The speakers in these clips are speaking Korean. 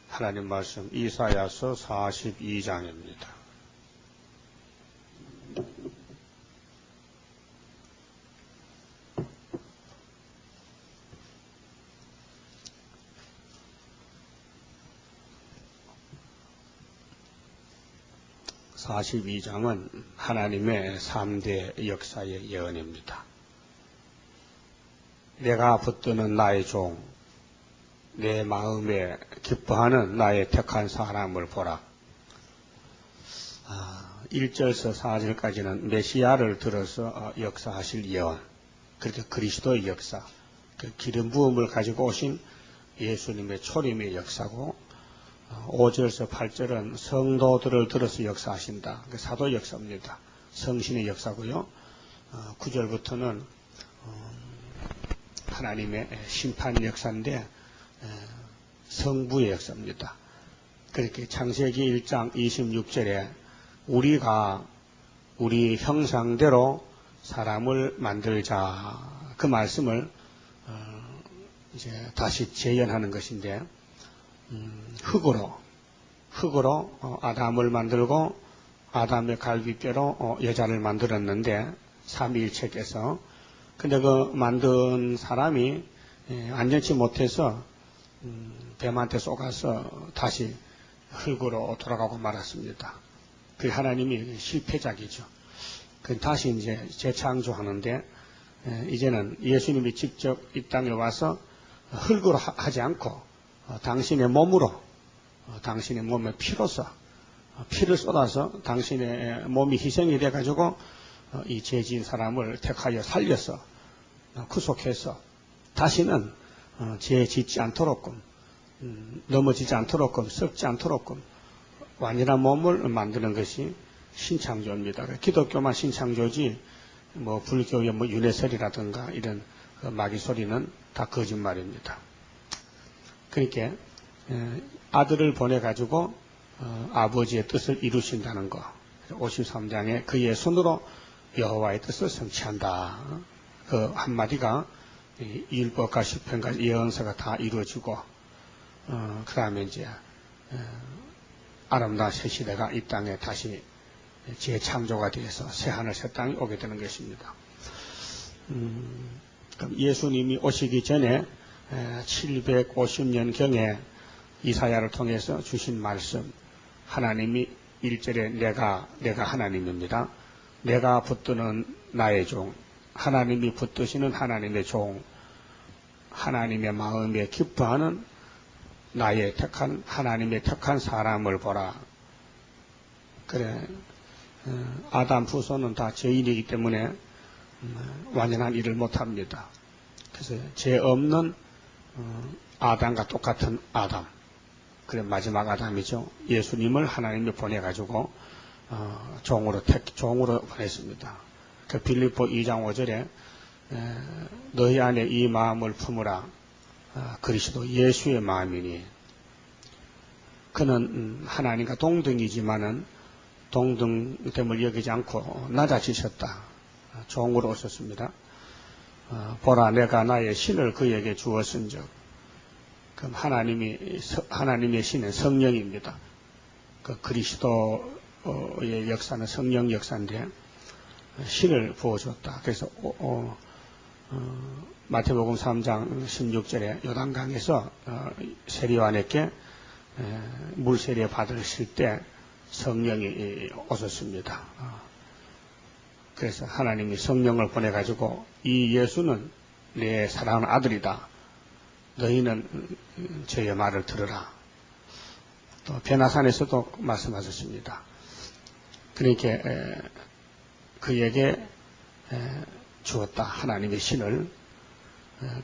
하나님 말씀 이사야서 42장입니다. (42장은) 하나님의 3대 역사의 예언입니다. 내가 붙드는 나의 종, 내 마음에 기뻐하는 나의 택한 사람을 보라. 1절에서 4절까지는 메시아를 들어서 역사하실 예언, 그렇게 그리스도의 역사, 그 기름 부음을 가지고 오신 예수님의 초림의 역사고, 5절에서 8절은 성도들을 들어서 역사하신다. 그 사도 역사입니다. 성신의 역사고요. 9절부터는 하나님의 심판 역사인데 성부의 역사입니다. 그렇게 창세기 1장 26절에 우리가 우리 형상대로 사람을 만들자, 그 말씀을 이제 다시 재현하는 것인데, 흙으로 아담을 만들고 아담의 갈비뼈로 여자를 만들었는데 삼위일체께서, 근데 그 만든 사람이 안전치 못해서 뱀한테 쏘가서 다시 흙으로 돌아가고 말았습니다. 그 하나님이 실패작이죠. 그 다시 이제 재창조하는데, 이제는 예수님이 직접 이 땅에 와서 흙으로 하지 않고 당신의 몸으로, 당신의 몸에 피로서 피를 쏟아서 당신의 몸이 희생이 돼가지고 이 죄지은 사람을 택하여 살려서 구속해서 다시는 죄 짓지 않도록끔, 넘어지지 않도록끔, 썩지 않도록끔 완전한 몸을 만드는 것이 신창조입니다. 기독교만 신창조지 뭐 불교의 뭐 윤회설이라든가 이런 그 마귀 소리는 다 거짓말입니다. 그러니까 아들을 보내가지고 아버지의 뜻을 이루신다는 거, 53장에 그의 손으로 여호와의 뜻을 성취한다. 그 한마디가 율법과 시편과 예언서가 다 이루어지고, 그 다음에 이제 아름다운 새 시대가 이 땅에 다시 재창조가 되어서 새하늘 새 땅이 오게 되는 것입니다. 그럼 예수님이 오시기 전에 750년경에 이사야를 통해서 주신 말씀, 하나님이 1절에 내가 하나님입니다. 내가 붙드는 나의 종, 하나님이 붙드시는 하나님의 종, 하나님의 마음에 기뻐하는 나의 택한, 하나님의 택한 사람을 보라. 그래, 아담 후손은 다 죄인이기 때문에 완전한 일을 못합니다. 그래서 죄 없는 아담과 똑같은 아담, 그래 마지막 아담이죠. 예수님을 하나님이 보내가지고 종으로 보냈습니다. 그 빌립보 2장 5절에 너희 안에 이 마음을 품으라. 그리스도 예수의 마음이니, 그는 하나님과 동등이지만은 동등됨을 여기지 않고 낮아지셨다. 종으로 오셨습니다. 보라, 내가 나의 신을 그에게 주었은즉. 그럼 하나님의 신은 성령입니다. 그 그리스도의 역사는 성령 역사인데 신을 부어줬다. 그래서 마태복음 3장 16절에 요단강에서 세리요한에게 물세례 받으실 때 성령이 오셨습니다. 그래서 하나님이 성령을 보내가지고 이 예수는 내 사랑하는 아들이다. 너희는 저의 말을 들으라. 또 베나산에서도 말씀하셨습니다. 그러니까 그에게 주었다. 하나님의 신을.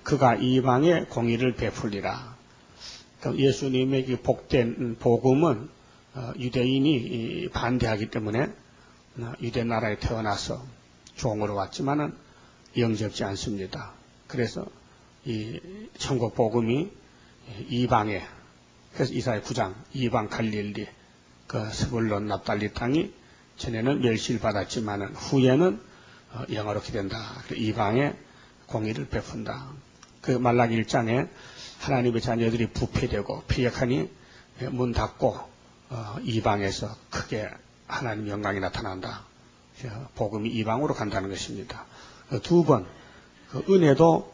그가 이방에 공의를 베풀리라. 예수님에게 복된 복음은 유대인이 반대하기 때문에 유대 나라에 태어나서 종으로 왔지만은 영접지 않습니다. 그래서 이 천국 복음이 이방에, 그래서 이사야 9장 이방 갈릴리 그 스불론 납달리 땅이 전에는 멸시를 받았지만은 후에는 영화롭게 된다. 이방에 공의를 베푼다. 그 말라기 1장에 하나님의 자녀들이 부패되고 피역하니 문 닫고 이방에서 크게 하나님 영광이 나타난다. 복음이 이방으로 간다는 것입니다. 두 번, 그 은혜도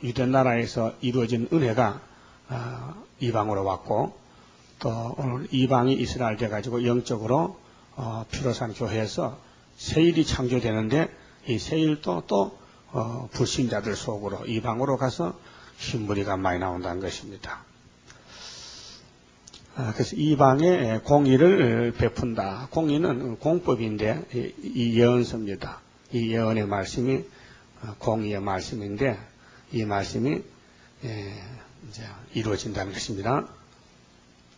유대 나라에서 이루어진 은혜가 이방으로 왔고, 또 오늘 이방이 이스라엘 돼가지고 영적으로 피로산 교회에서 세일이 창조되는데, 이 세일도 또 불신자들 속으로 이방으로 가서 흰무리가 많이 나온다는 것입니다. 그래서 이방에 공의를 베푼다. 공의는 공법인데 이 예언서입니다. 이 예언의 말씀이 공의의 말씀인데 이 말씀이 이제 이루어진다는 것입니다.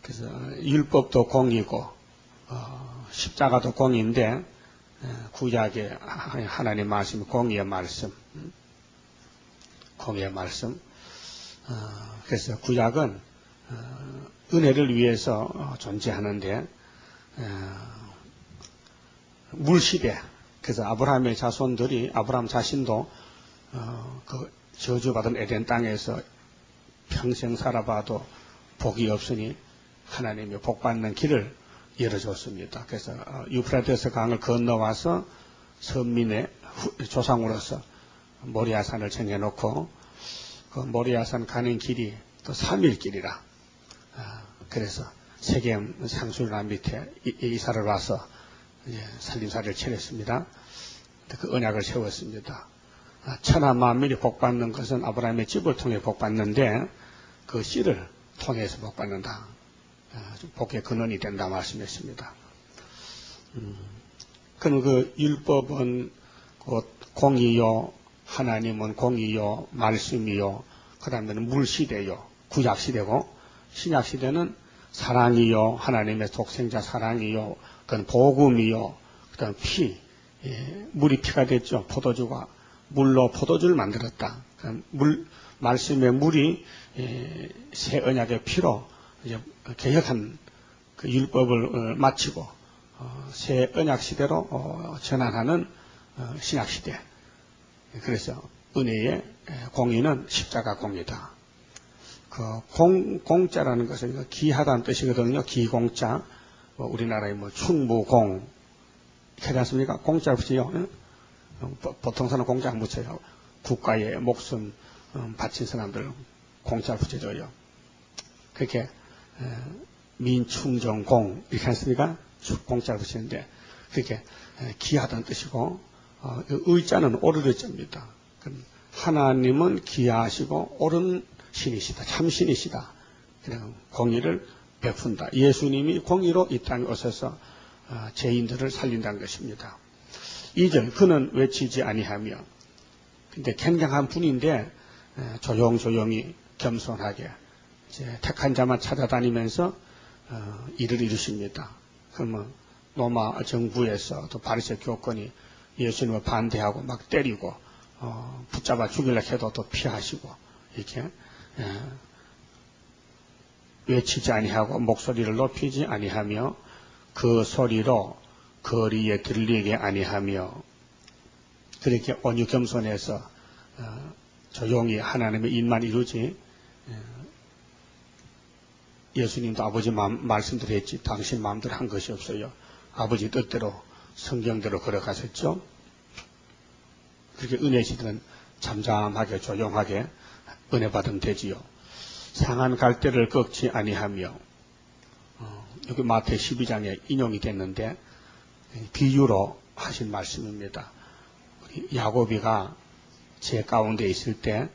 그래서 율법도 공의고 십자가도 공의인데 구약의 하나님의 말씀이 공의의 말씀. 공의의 말씀. 그래서 구약은 은혜를 위해서 존재하는데 물시대, 그래서 아브라함의 자손들이 아브라함 자신도 그 저주받은 에덴 땅에서 평생 살아봐도 복이 없으니 하나님이 복받는 길을 열어줬습니다. 그래서 유프라테스 강을 건너와서 선민의 조상으로서 모리아산을 정해놓고 그 모리아산 가는 길이 또 3일 길이라. 그래서 세겜 상수리남 밑에 이사를 와서 이제 살림살이를 차렸습니다. 그 언약을 세웠습니다. 천하 만민이 복받는 것은 아브라함의 집을 통해 복받는데 그 씨를 통해서 복받는다. 복의 근원이 된다 말씀했습니다. 그럼 그 율법은 곧 공의요, 하나님은 공의요, 말씀이요, 그 다음에는 물시대요, 구약시대고, 신약시대는 사랑이요, 하나님의 독생자 사랑이요, 그건 복음이요, 그 다음 피, 물이 피가 됐죠. 포도주가 물로 포도주를 만들었다. 말씀의 물이 새 언약의 피로 이제 개혁한 그 율법을 마치고 새 언약 시대로 전환하는 신약 시대. 그래서 은혜의 공의는 십자가 공의다. 그 공자라는 것은 기하다는 뜻이거든요. 기공자. 우리나라의 충무공 하지 않습니까? 공자 붙이요. 보통 사람 공자 안 붙여요. 국가의 목숨 바친 사람들 공자 붙여줘요. 그렇게 민충정공 이렇게 않습니까? 공자를 붙이는데 그렇게 기하다는 뜻이고 의자는 오르르자입니다. 하나님은 기하시고 옳은 신이시다. 참신이시다. 그냥 공의를 베푼다. 예수님이 공의로 이 땅에 오셔서 죄인들을 살린다는 것입니다. 2절 그는 외치지 아니하며, 근데 굉장한 분인데 조용조용히 겸손하게 이제 택한 자만 찾아다니면서 일을 이루십니다. 그러면 로마 정부에서 또 바리새 교권이 예수님을 반대하고 막 때리고 붙잡아 죽이려고 해도 또 피하시고 이렇게 외치지 아니하고 목소리를 높이지 아니하며 그 소리로 거리에 들리게 아니하며 그렇게 온유 겸손해서 조용히 하나님의 일만 이루지. 예수님도 아버지 말씀대로 했지 당신 마음대로 한 것이 없어요. 아버지 뜻대로 성경대로 걸어가셨죠. 그렇게 은혜 시대는 잠잠하게 조용하게 은혜 받으면 되지요. 상한 갈대를 꺾지 아니하며, 여기 마태 12장에 인용이 됐는데 비유로 하신 말씀입니다. 야고비가 제 가운데 있을 때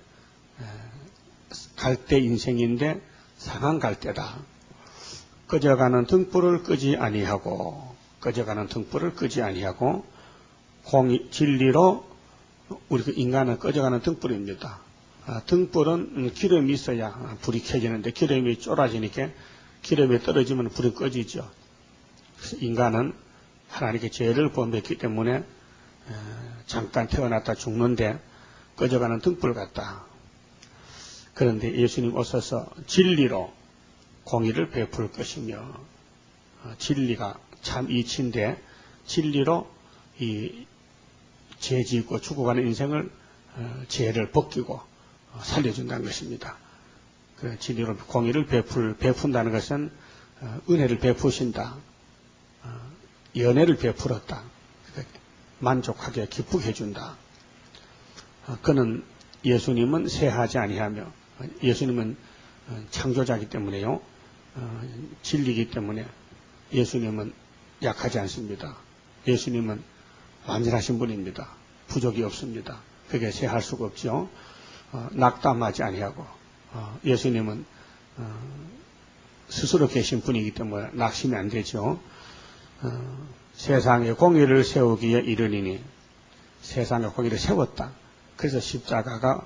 갈대 인생인데 상한 갈대다. 꺼져가는 등불을 끄지 아니하고 공의 진리로 우리 인간은 꺼져가는 등불입니다. 등불은 기름이 있어야 불이 켜지는데 기름이 쫄아지니까 기름이 떨어지면 불이 꺼지죠. 그래서 인간은 하나님께 죄를 범했기 때문에 잠깐 태어났다 죽는데 꺼져가는 등불 같다. 그런데 예수님 오셔서 진리로 공의를 베풀 것이며, 진리가 참 이치인데 진리로 이 죄 짓고 죽어가는 인생을 죄를 벗기고 살려준다는 것입니다. 그 진리로 공의를 베푼다는 것은 은혜를 베푸신다. 연애를 베풀었다. 만족하게 기쁘게 해준다. 그는 예수님은 쇠하지 아니하며 예수님은 창조자이기 때문에요. 진리이기 때문에 예수님은 약하지 않습니다. 예수님은 완전하신 분입니다. 부족이 없습니다. 그게 쇠할 수가 없죠. 낙담하지 아니하고 예수님은 스스로 계신 분이기 때문에 낙심이 안 되죠. 세상에 공의를 세우기에 이르니니 세상에 공의를 세웠다. 그래서 십자가가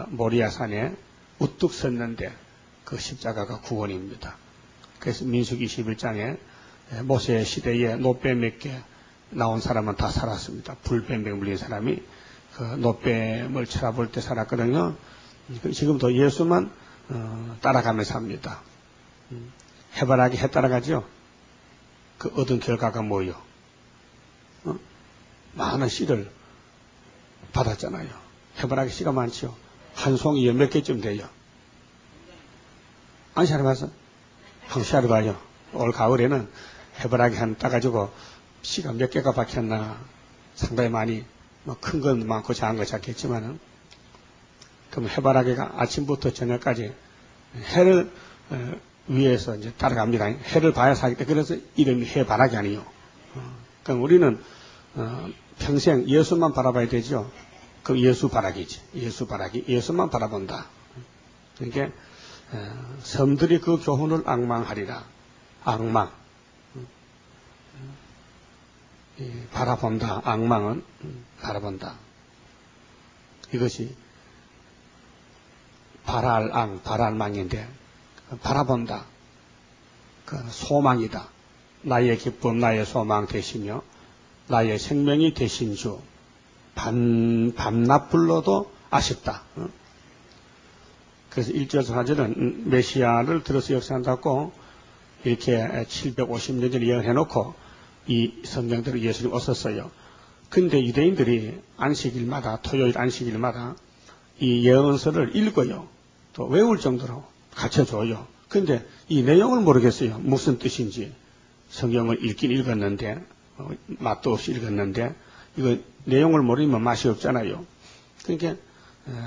모리아산에 우뚝 섰는데 그 십자가가 구원입니다. 그래서 민수기 21장에 모세 시대에 노뱀에게 나온 사람은 다 살았습니다. 불뱀에 물린 사람이 그 노뱀을 쳐다볼 때 살았거든요. 지금도 예수만 따라가면서 삽니다. 해바라기 해 따라가죠. 그 얻은 결과가 뭐요? 많은 씨를 받았잖아요. 해바라기 씨가 많죠. 한 송이에 몇 개쯤 돼요? 안 샤르봐서? 한 샤르봐요. 올 가을에는 해바라기 한 따가지고 씨가 몇 개가 박혔나 상당히 많이 큰 건 많고 작은 거 작겠지만은 그럼 해바라기가 아침부터 저녁까지 해를 위해서 이제 따라갑니다. 해를 봐야 사기 때문에 그래서 이름이 해바라기 아니요. 그럼 우리는 평생 예수만 바라봐야 되죠. 그럼 예수 바라기지. 예수 바라기. 예수만 바라본다. 그러니까 섬들이 그 교훈을 앙망하리라. 앙망. 바라본다. 앙망은 바라본다. 이것이 바랄망인데 바라본다. 그 소망이다. 나의 기쁨, 나의 소망 되시며 나의 생명이 되신 주. 밤낮 불러도 아쉽다. 그래서 1절 4절은 메시아를 들어서 역사한다고 이렇게 750년 전에 예언해놓고 이 성경대로 예수님 오셨어요. 근데 유대인들이 안식일마다, 토요일 안식일마다 이 예언서를 읽어요. 또 외울 정도로 가르쳐줘요. 근데 이 내용을 모르겠어요. 무슨 뜻인지. 성경을 읽긴 읽었는데, 맛도 없이 읽었는데, 이거 내용을 모르면 맛이 없잖아요. 그러니까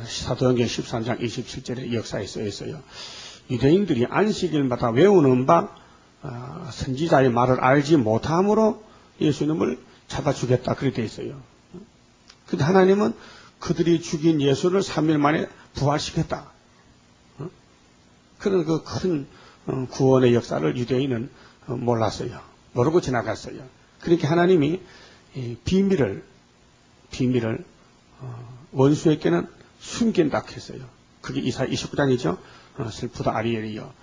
사도행전 13장 27절에 역사에 써 있어요. 유대인들이 안식일마다 외우는 바 선지자의 말을 알지 못함으로 예수님을 잡아주겠다 그렇게 돼 있어요. 근데 하나님은 그들이 죽인 예수를 3일 만에 부활시켰다. 그런 그 큰 구원의 역사를 유대인은 몰랐어요. 모르고 지나갔어요. 그렇게 하나님이 비밀을 원수에게는 숨긴다 했어요. 그게 이사야 29장이죠. 슬프다 아리엘이요.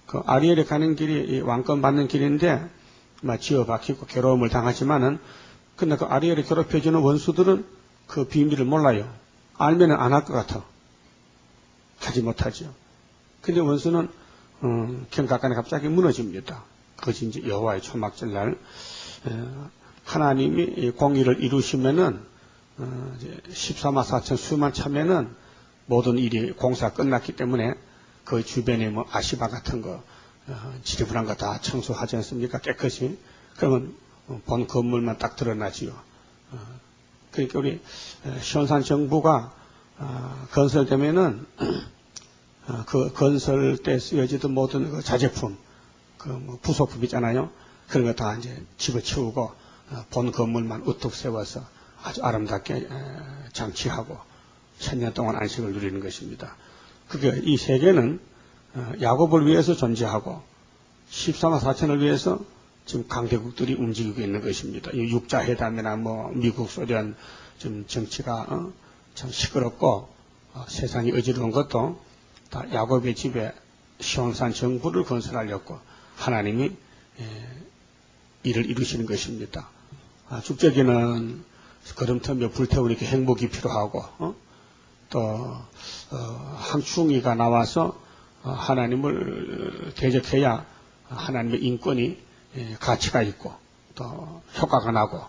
그 아리엘이 가는 길이 왕권 받는 길인데 지어 박히고 괴로움을 당하지만은 근데 그 아리엘을 괴롭혀주는 원수들은 그 비밀을 몰라요. 알면은 안 할 것 같아. 하지 못하죠. 근데 원수는 경각간에 갑자기 무너집니다. 그것이 이제 여호와의 초막절 날 하나님이 공의를 이루시면은 14만 4천 수만 차면은 모든 일이 공사 끝났기 때문에 그 주변에 뭐 아시바 같은 거 지저분한 거 다 청소하지 않습니까? 깨끗이. 그러면 본 건물만 딱 드러나지요. 그러니까 우리 시온산 정부가 건설되면은 그 건설 때 쓰여지던 모든 그 자재품, 그 뭐 부속품 있잖아요. 그런 거 다 이제 집어치우고 본 건물만 우뚝 세워서 아주 아름답게 장치하고 1000년 동안 안식을 누리는 것입니다. 그게 이 세계는 야곱을 위해서 존재하고 14만 4천을 위해서 지금 강대국들이 움직이고 있는 것입니다. 이 육자회담이나 뭐 미국, 소련 좀 정치가 참 시끄럽고 세상이 어지러운 것도 다 야곱의 집에 시온산 정부를 건설하려고 하나님이 일을 이루시는 것입니다. 죽적이는 걸음터며 불태우니까 행복이 필요하고 또 항충이가 나와서 하나님을 대적해야 하나님의 인권이 가치가 있고 또 효과가 나고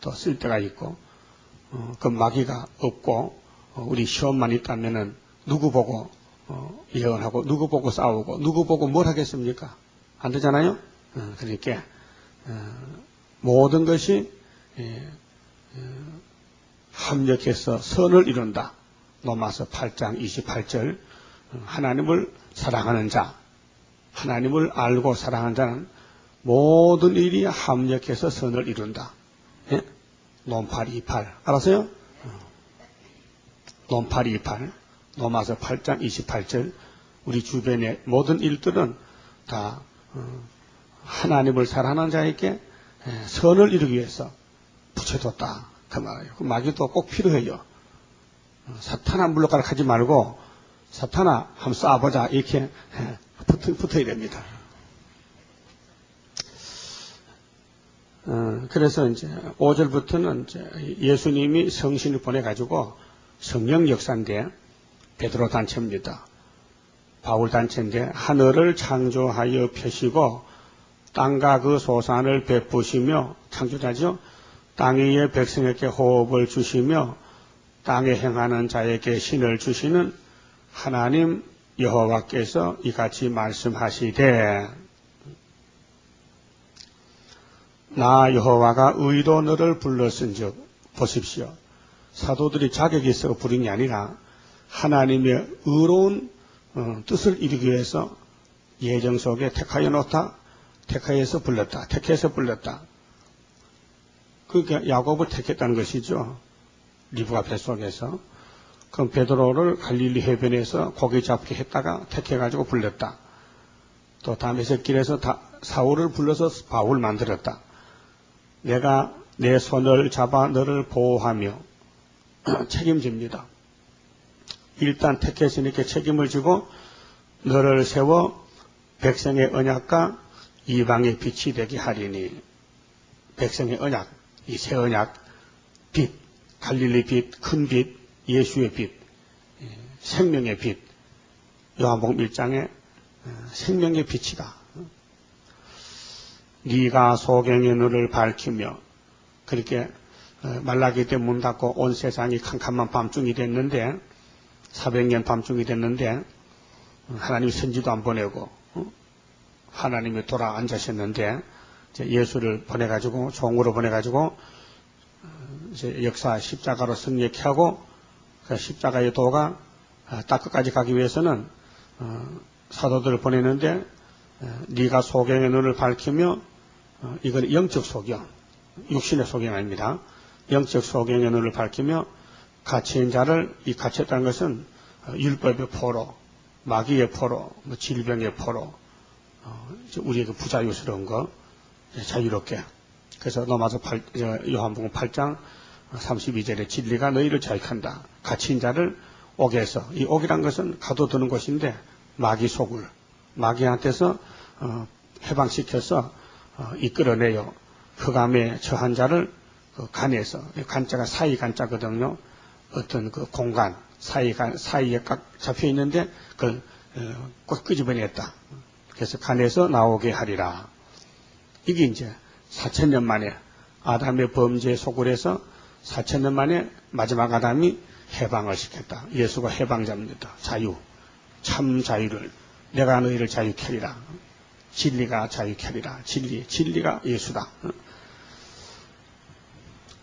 또 쓸데가 있고 그 마귀가 없고 우리 시험만 있다면은 누구 보고 예언하고 누구 보고 싸우고 누구 보고 뭘 하겠습니까? 안 되잖아요. 그러니까 모든 것이 합력해서 선을 이룬다. 로마서 8장 28절 하나님을 사랑하는 자, 하나님을 알고 사랑하는 자는 모든 일이 합력해서 선을 이룬다. 예? 롬8 28 알았어요? 롬8 28 로마서 8장 28절 우리 주변의 모든 일들은 다 하나님을 사랑하는 자에게 선을 이루기 위해서 붙여뒀다. 그 말이에요. 그 마귀도 꼭 필요해요. 사탄아 물러가라 하지 말고 사탄아 한번 쏴보자 이렇게 붙어야 됩니다. 그래서 이제 5절부터는 이제 예수님이 성신을 보내가지고 성령 역사인데 베드로 단체입니다. 바울 단체인데 하늘을 창조하여 펴시고 땅과 그 소산을 베푸시며 창조자죠. 땅 위의 백성에게 호흡을 주시며 땅에 행하는 자에게 신을 주시는 하나님 여호와께서 이같이 말씀하시되 나 여호와가 의로 너를 불렀은즉 보십시오. 사도들이 자격이 있어 부른 게 아니라 하나님의 의로운 뜻을 이루기 위해서 예정 속에 택하여 놓다. 택하여서 불렀다. 택해서 불렀다. 그러니까 야곱을 택했다는 것이죠. 리브가 뱃속에서. 그럼 베드로를 갈릴리 해변에서 고기 잡게 했다가 택해가지고 불렀다. 또 다메섹길에서 사울을 불러서 바울 만들었다. 내가 내 손을 잡아 너를 보호하며 책임집니다. 일단 택했으니까 책임을 지고 너를 세워 백성의 언약과 이방의 빛이 되게 하리니 백성의 언약, 이 새 언약, 빛, 갈릴리 빛, 큰 빛, 예수의 빛, 생명의 빛, 요한복음 1장에 생명의 빛이다. 네가 소경의 눈을 밝히며 그렇게 말라기 때 문 닫고 온 세상이 캄캄한 밤중이 됐는데 400년 밤중이 됐는데 하나님이 선지도 안 보내고 하나님이 돌아 앉으셨는데 예수를 보내가지고 종으로 보내가지고 이제 역사 십자가로 승리케 하고 그 십자가의 도가 딱 끝까지 가기 위해서는 사도들을 보내는데 네가 소경의 눈을 밝히며 이건 영적 소경, 육신의 소경 아닙니다. 영적 소경의 눈을 밝히며 갇힌 자를 이 갇혔다는 것은 율법의 포로, 마귀의 포로, 질병의 포로, 우리의 그 부자유스러운 거 자유롭게. 그래서 로마서 요한복음 8장 32절에 진리가 너희를 자유한다. 갇힌 자를 옥에서, 이 옥이란 것은 가둬두는 곳인데 마귀 속을, 마귀한테서 해방시켜서 이끌어내요. 흑암에 처한 자를 그 간에서, 간자가 사이 간자거든요. 어떤 그 공간, 사이에 꽉 잡혀 있는데 그걸 꽉 끄집어냈다. 그래서 간에서 나오게 하리라. 이게 이제 4,000년 만에 아담의 범죄에 소굴해서 4,000년 만에 마지막 아담이 해방을 시켰다. 예수가 해방자입니다. 자유, 참 자유를 내가 너희를 자유케 하리라. 진리가 자유케 하리라. 진리가 예수다.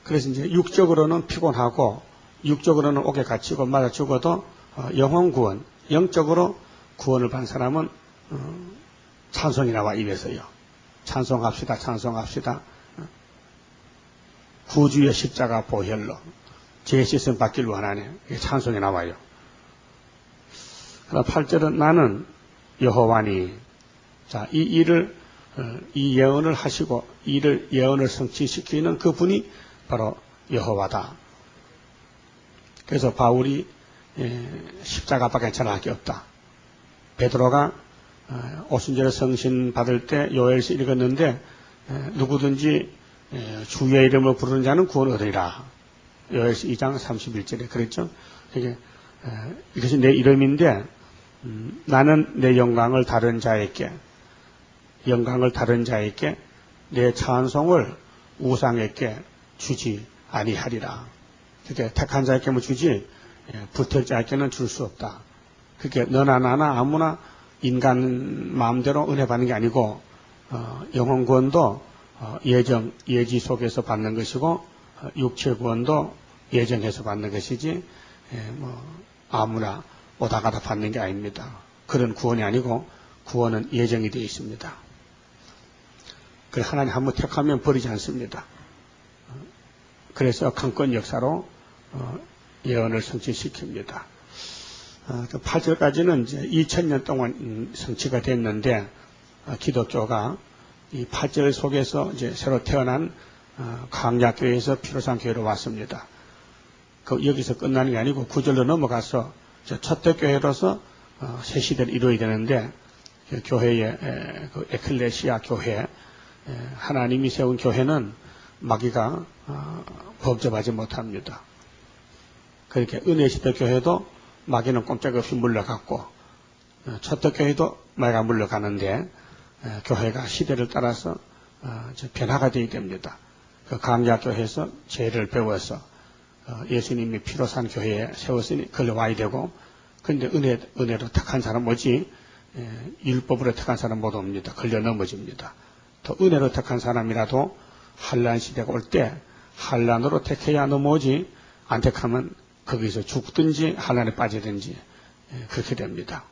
그래서 이제 육적으로는 피곤하고 육적으로는 옥에 갇히고 맞아 죽어도 영혼 구원, 영적으로 구원을 받은 사람은 찬송이 나와 입에서요. 찬송합시다. 찬송합시다. 구주의 십자가 보혈로 죄 씻음 받기를 원하네. 이게 찬송이 나와요. 그러나 8절은 나는 여호와니. 자, 이 일을 이 예언을 하시고 이를 예언을 성취시키는 그분이 바로 여호와다. 그래서 바울이 십자가밖에 전할 게 없다. 베드로가 오순절에 성신 받을 때 요엘서 읽었는데 누구든지 주의 이름을 부르는 자는 구원 얻으리라. 요엘서 2장 31절에 그랬죠. 이것이 내 이름인데 나는 내 영광을 다른 자에게 내 찬송을 우상에게 주지 아니하리라. 그러니까 택한 자에게만 주지 불택 자에게는 줄 수 없다. 그렇게 너나 나나 아무나 인간 마음대로 은혜 받는 게 아니고 영혼 구원도 예지 속에서 받는 것이고 육체 구원도 예정해서 받는 것이지 아무나 오다 가다 받는 게 아닙니다. 그런 구원이 아니고 구원은 예정이 되어 있습니다. 그 하나님 한번 택하면 버리지 않습니다. 그래서 강권 역사로 예언을 성취시킵니다. 8절까지는 이제 2000년 동안 성취가 됐는데 기독교가 이 8절 속에서 이제 새로 태어난 강약교회에서 피로산교회로 왔습니다. 여기서 끝나는 게 아니고 9절로 넘어가서 첫대교회로서 새 시대를 이루어야 되는데 교회의 그 에클레시아 교회, 하나님이 세운 교회는 마귀가 범접하지 못합니다. 그렇게 은혜시대 교회도 마귀는 꼼짝없이 물러갔고 첫대교회도 마귀가 물러가는데 교회가 시대를 따라서 변화가 되어야 됩니다. 그 강약교회에서 죄를 배워서 예수님이 피로 산 교회에 세웠으니 걸려 와야 되고, 근데 은혜로 택한 사람 오지 율법으로 택한 사람 못 옵니다. 걸려 넘어집니다. 또 은혜로 택한 사람이라도 환란 시대가 올 때 환란으로 택해야 넘어오지, 안 택하면 거기서 죽든지 환란에 빠지든지 그렇게 됩니다.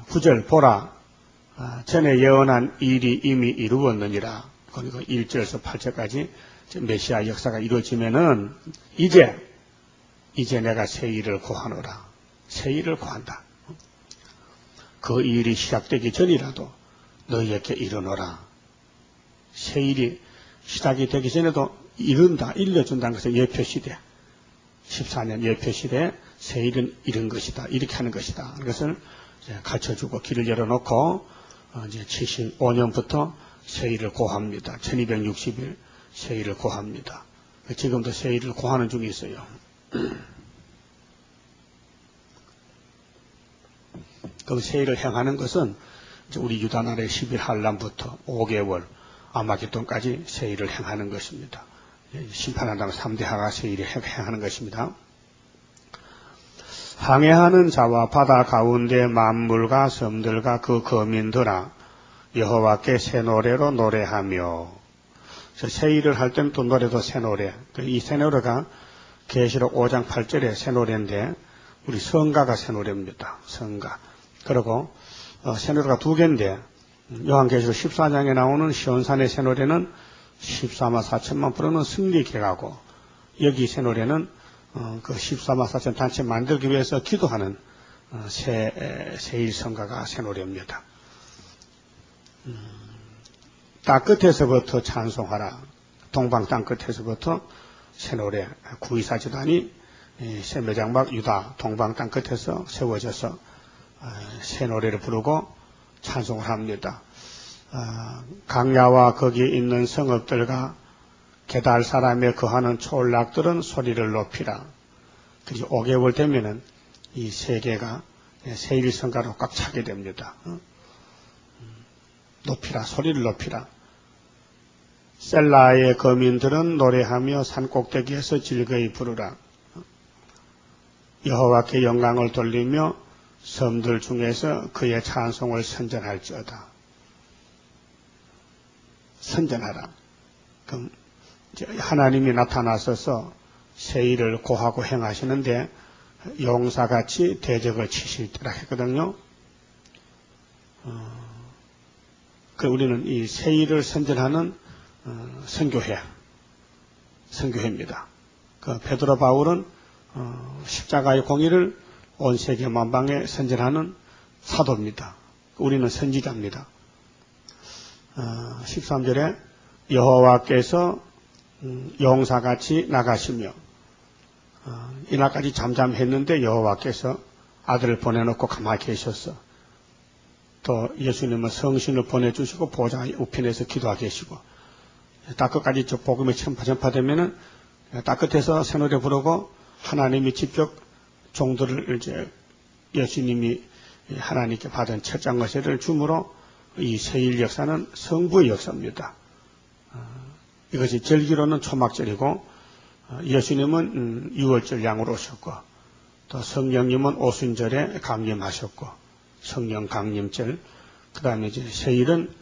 9절 보라, 전에 예언한 일이 이미 이루었느니라. 그리고 1절에서 8절까지 메시아 역사가 이루어지면은 이제 내가 새 일을 고하노라. 새 일을 고한다. 그 일이 시작되기 전이라도 너희에게 이르노라. 새 일이 시작이 되기 전에도 이룬다, 일러준다는 것은 예표시대, 14년 예표시대에 새 일은 이룬 것이다, 이렇게 하는 것이다. 그것을 가르쳐주고 길을 열어놓고 이제 75년부터 새 일을 고합니다. 1260일 새 일을 고합니다. 지금도 새 일을 고하는 중에 있어요. 그 새 일을 행하는 것은 이제 우리 유다나라의 10일 한란부터 5개월 아마겟돈까지 새 일을 행하는 것입니다. 심판한다면 3대 하가 새 일을 행하는 것입니다. 항해하는 자와 바다 가운데 만물과 섬들과 그 거민들아, 여호와께 새 노래로 노래하며. 새 일을 할 때는 또 노래도 새 노래. 이 새 노래가 계시록 5장 8절의 새 노래인데 우리 성가가 새 노래입니다. 성가. 그리고 새 노래가 두 개인데 요한계시록 14장에 나오는 시온산의 새 노래는 14만 4천만 부르는 승리계가고, 여기 새 노래는 그 14만 4천 단체 만들기 위해서 기도하는 새일 성가가 새 노래입니다. 땅 끝에서부터 찬송하라. 동방 땅 끝에서부터 새 노래. 구이사集团이 세매장막 유다 동방 땅 끝에서 세워져서 새 노래를 부르고 찬송을 합니다. 강야와 거기에 있는 성읍들과 게달 사람에 거하는 촌락들은 소리를 높이라. 그리고 5개월 되면은 이 세계가 세일 성가로 꽉 차게 됩니다. 높이라, 소리를 높이라. 셀라의 거민들은 노래하며 산꼭대기에서 즐거이 부르라. 여호와께 영광을 돌리며 섬들 중에서 그의 찬송을 선전할지어다. 선전하라. 그럼 하나님이 나타나셔서 새 일을 고하고 행하시는데 용사같이 대적을 치실 때라 했거든요. 우리는 이 새 일을 선전하는 선교회입니다. 베드로 바울은 십자가의 공의를 온 세계 만방에 선전하는 사도입니다. 우리는 선지자입니다. 13절에 여호와께서 용사같이 나가시며, 이날까지 잠잠했는데 여호와께서 아들을 보내놓고 가만히 계셨어. 또 예수님은 성신을 보내주시고 보좌의 우편에서 기도하고 계시고, 딱 끝까지 저 복음이 전파되면은 딱 끝에서 새 노래 부르고 하나님이 직접 종들을 이제 예수님이 하나님께 받은 첫 장과세를 주므로 이 세일 역사는 성부의 역사입니다. 이것이 절기로는 초막절이고 예수님은 6월절 양으로 오셨고 또 성령님은 오순절에 강림하셨고 성령 강림절, 그 다음에 이제 세일은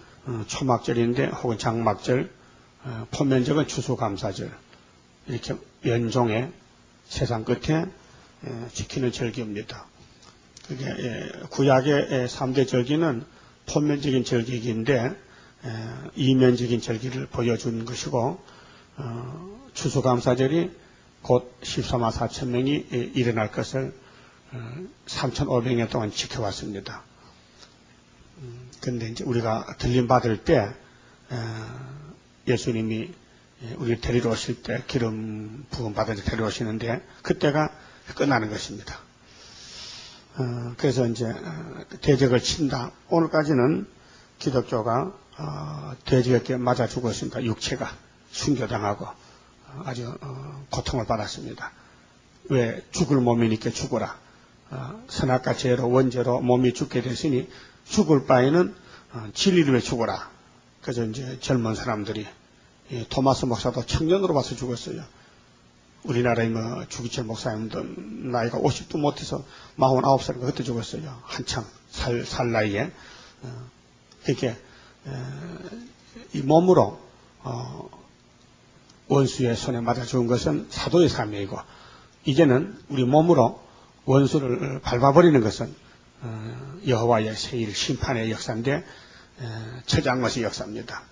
초막절인데 혹은 장막절, 포면적은 추수감사절, 이렇게 연종의 세상 끝에 지키는 절기입니다. 그게 구약의 3대 절기는 포면적인 절기인데 이면적인 절기를 보여준 것이고, 추수감사절이 곧 14만 4천 명이 일어날 것을 3,500년 동안 지켜왔습니다. 근데 이제 우리가 들림 받을 때 예수님이 우리를 데리러 오실 때 기름 부음 받을 때 데리러 오시는데 그때가 끝나는 것입니다. 그래서 이제 대적을 친다. 오늘까지는 기독교가 대적에게 맞아 죽었으니까 육체가 순교당하고 아주 고통을 받았습니다. 왜 죽을 몸이니까 죽어라. 선악과 죄로 원죄로 몸이 죽게 됐으니 죽을 바에는 진리를 위해 죽어라. 그래서 이제 젊은 사람들이 토마스 목사도 청년으로 봐서 죽었어요. 우리나라의 주기철 목사님도 나이가 50도 못해서 49살인가 그때 죽었어요. 한창 살 나이에. 그렇게 이 몸으로 원수의 손에 맞아 죽은 것은 사도의 사명이고, 이제는 우리 몸으로 원수를 밟아버리는 것은 여호와의 세일 심판의 역사인데 처장것의 역사입니다.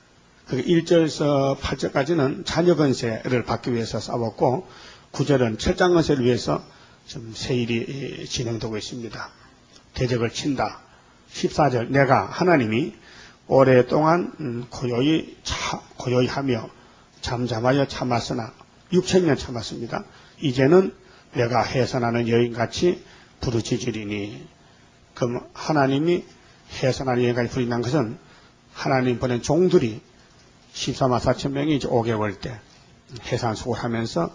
그 1절에서 8절까지는 자녀 건세를 받기 위해서 싸웠고 9절은 철장 건세를 위해서 좀 세일이 진행되고 있습니다. 대적을 친다. 14절 내가 하나님이 오랫동안 고요히 하며 잠잠하여 참았으나 6,000년 참았습니다. 이제는 내가 해산하는 여인같이 부르짖으리니. 그럼 하나님이 해산하는 여인같이 부르짖는 것은 하나님 보낸 종들이 14만 4천 명이 이제 5개월 때 해산수고를 하면서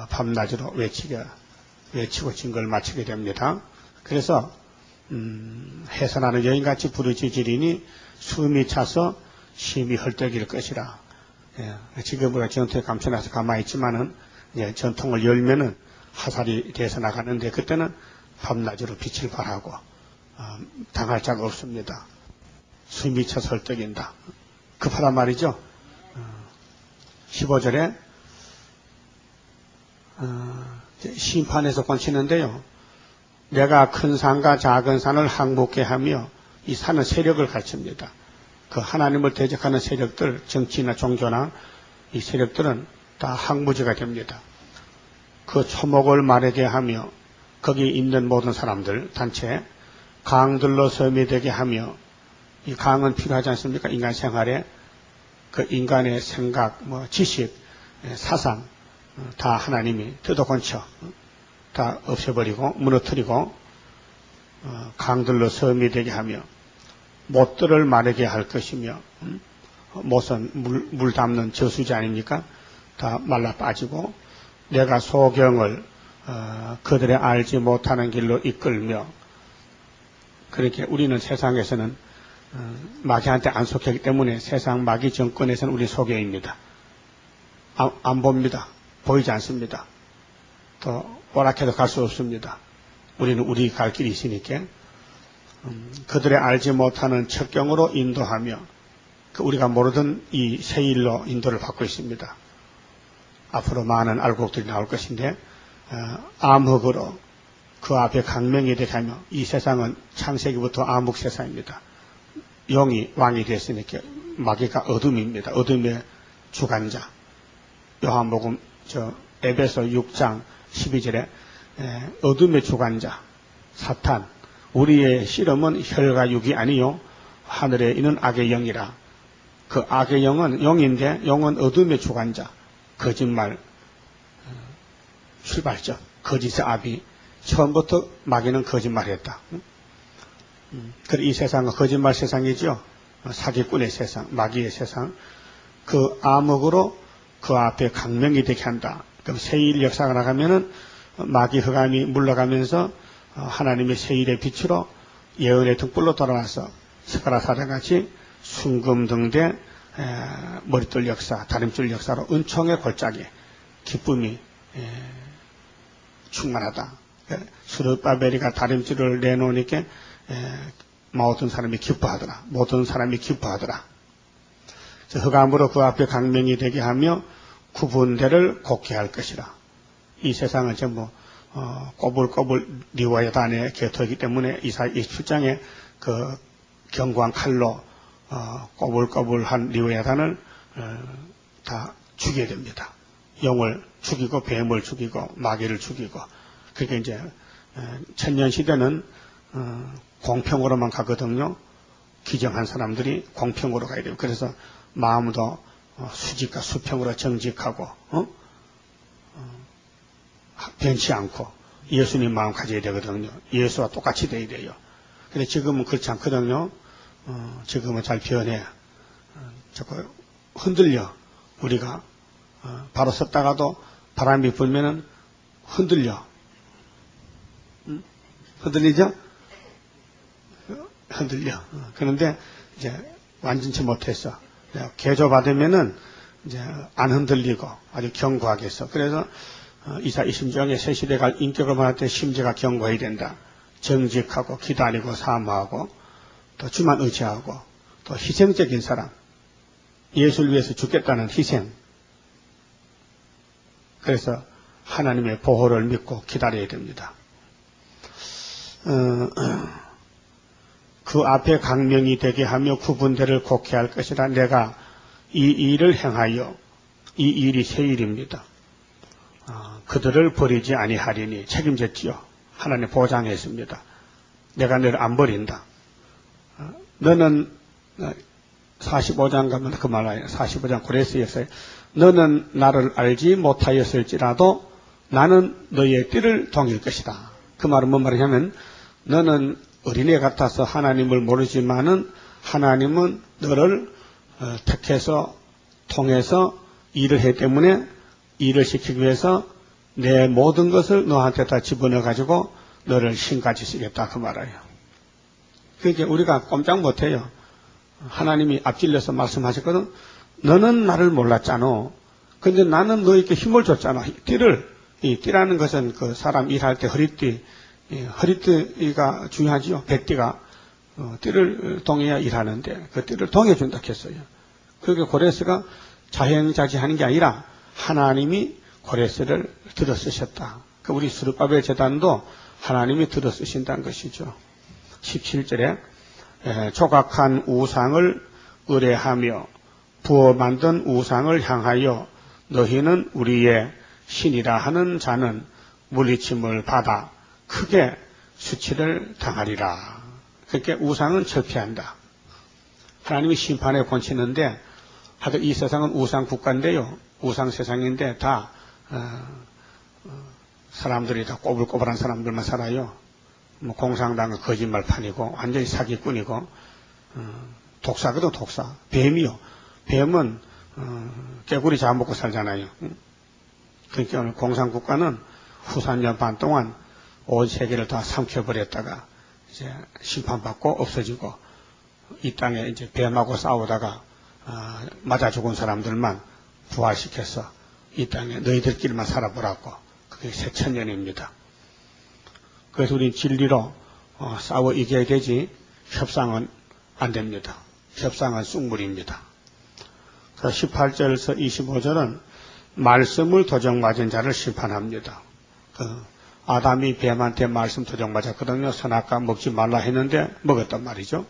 밤낮으로 외치고 증거를 마치게 됩니다. 그래서 해산하는 여인같이 부르짖으리니 숨이 차서 심히 헐떡일 것이라. 지금 우리가 전투에 감춰놔서 가만히 있지만은 전통을 열면은 화살이 돼서 나가는데 그때는 밤낮으로 빛을 발하고 당할 자가 없습니다. 숨이 차서 헐떡인다. 급하단 말이죠. 15절에 심판에서 권치는데요. 내가 큰 산과 작은 산을 항복케 하며, 이 산은 세력을 가르칩니다. 그 하나님을 대적하는 세력들, 정치나 종교나 이 세력들은 다 항무지가 됩니다. 그 초목을 마르게 하며 거기 있는 모든 사람들, 단체, 강들로 섬이 되게 하며, 이 강은 필요하지 않습니까? 인간 생활에 그 인간의 생각, 지식, 사상 다 하나님이 뜯어건쳐 다 없애버리고 무너뜨리고 강들로 섬이 되게 하며 못들을 마르게 할 것이며, 못은 물 담는 저수지 아닙니까? 다 말라 빠지고 내가 소경을 그들의 알지 못하는 길로 이끌며. 그렇게 우리는 세상에서는 마귀한테 안 속했기 때문에 세상 마귀 정권에서는 우리 소경입니다. 안 봅니다. 보이지 않습니다. 또 오락해도 갈 수 없습니다. 우리는 우리 갈 길이 있으니까 그들의 알지 못하는 척경으로 인도하며, 우리가 모르던 이 세일로 인도를 받고 있습니다. 앞으로 많은 알곡들이 나올 것인데 암흑으로 그 앞에 강명이 되게 하며, 이 세상은 창세기부터 암흑 세상입니다. 영이 왕이 됐으니까 마귀가 어둠입니다. 어둠의 주관자. 요한복음 에베소 6장 12절에 어둠의 주관자 사탄, 우리의 씨름은 혈과 육이 아니요 하늘에 있는 악의 영이라. 그 악의 영은 영인데, 영은 어둠의 주관자, 거짓말 출발점, 거짓의 아비. 처음부터 마귀는 거짓말했다. 그래, 이 세상은 거짓말 세상이죠. 사기꾼의 세상, 마귀의 세상. 그 암흑으로 그 앞에 강명이 되게 한다. 그럼 세일 역사가 나가면은 마귀 흑암이 물러가면서 하나님의 세일의 빛으로 예언의 등불로 돌아와서 스가랴 사자같이 순금등대 머릿돌 역사, 다림줄 역사로 은총의 골짜기 기쁨이 충만하다. 스룹바벨이가 다림질을 내놓으니까 모든 사람이 기뻐하더라. 모든 사람이 기뻐하더라. 흑암으로 그 앞에 강명이 되게 하며 구분대를 곱게 할 것이라. 이 세상은 전부 꼬불꼬불 리워야단에 곁터이기 때문에 이사야 27장에 그 견고한 칼로 꼬불꼬불한 리워야단을 다 죽여야 됩니다. 용을 죽이고 뱀을 죽이고 마귀를 죽이고. 그러니까 이제 천년시대는 공평으로만 가거든요. 기정한 사람들이 공평으로 가야 돼요. 그래서 마음도 수직과 수평으로 정직하고 변치 않고 예수님 마음 가져야 되거든요. 예수와 똑같이 돼야 돼요. 근데 지금은 그렇지 않거든요. 지금은 잘 변해. 자꾸 흔들려. 우리가 바로 섰다가도 바람이 불면은 흔들려. 흔들리죠? 흔들려. 그런데 이제 완전치 못했어. 개조 받으면은 이제 안 흔들리고 아주 견고하게 했어. 그래서 이사 20장에 새 시대가 인격을 받을 때 심지가 견고해야 된다. 정직하고 기다리고 사모하고 또 주만 의지하고 또 희생적인 사람. 예수를 위해서 죽겠다는 희생. 그래서 하나님의 보호를 믿고 기다려야 됩니다. 그 앞에 강명이 되게 하며 구분대를 곱게 할 것이라. 내가 이 일을 행하여 이 일이 새 일입니다. 그들을 버리지 아니하리니 책임졌지요. 하나님 보장했습니다. 내가 너를 안 버린다. 너는 45장 가면 그 말이에요. 45장 고레스에서 너는 나를 알지 못하였을지라도 나는 너의 띠를 동일 것이다. 그 말은 뭔 말이냐면 너는 어린애 같아서 하나님을 모르지만은 하나님은 너를 택해서 통해서 일을 했기 때문에 일을 시키기 위해서 내 모든 것을 너한테 다 집어넣어 가지고 너를 신같이 쓰겠다 그 말이에요. 그러니까 우리가 꼼짝 못해요. 하나님이 앞질러서 말씀하셨거든. 너는 나를 몰랐잖아. 근데 나는 너에게 힘을 줬잖아. 이 띠라는 것은 그 사람 일할 때 허리띠가 중요하지요. 백띠가 띠를 동해야 일하는데 그 띠를 동해준다 했어요. 그러니까 고레스가 자행자지하는 게 아니라 하나님이 고레스를 들어 쓰셨다. 그 우리 스룹바벨 제단도 하나님이 들어 쓰신다는 것이죠. 17절에 조각한 우상을 의뢰하며 부어 만든 우상을 향하여 너희는 우리의 신이라 하는 자는 물리침을 받아 크게 수치를 당하리라. 그렇게 우상은 철폐한다. 하나님이 심판에 권치는데 하여튼 이 세상은 우상 국가인데요. 우상 세상인데 다 사람들이 다 꼬불꼬불한 사람들만 살아요. 뭐 공산당은 거짓말판이고 완전히 사기꾼이고 독사거든 독사. 뱀이요. 뱀은 깨구리 잡아먹고 살잖아요. 그러니까 오늘 공산국가는 후산년 반 동안 온 세계를 다 삼켜버렸다가 이제 심판받고 없어지고 이 땅에 이제 뱀하고 싸우다가 맞아 죽은 사람들만 부활시켜서 이 땅에 너희들끼리만 살아보라고. 그게 새천년입니다. 그래서 우리는 진리로 싸워 이겨야 되지 협상은 안 됩니다. 협상은 쑥물입니다. 18절에서 25절은 말씀을 도적맞은 자를 심판합니다. 아담이 뱀한테 말씀 도적맞았거든요. 선악과 먹지 말라 했는데 먹었단 말이죠.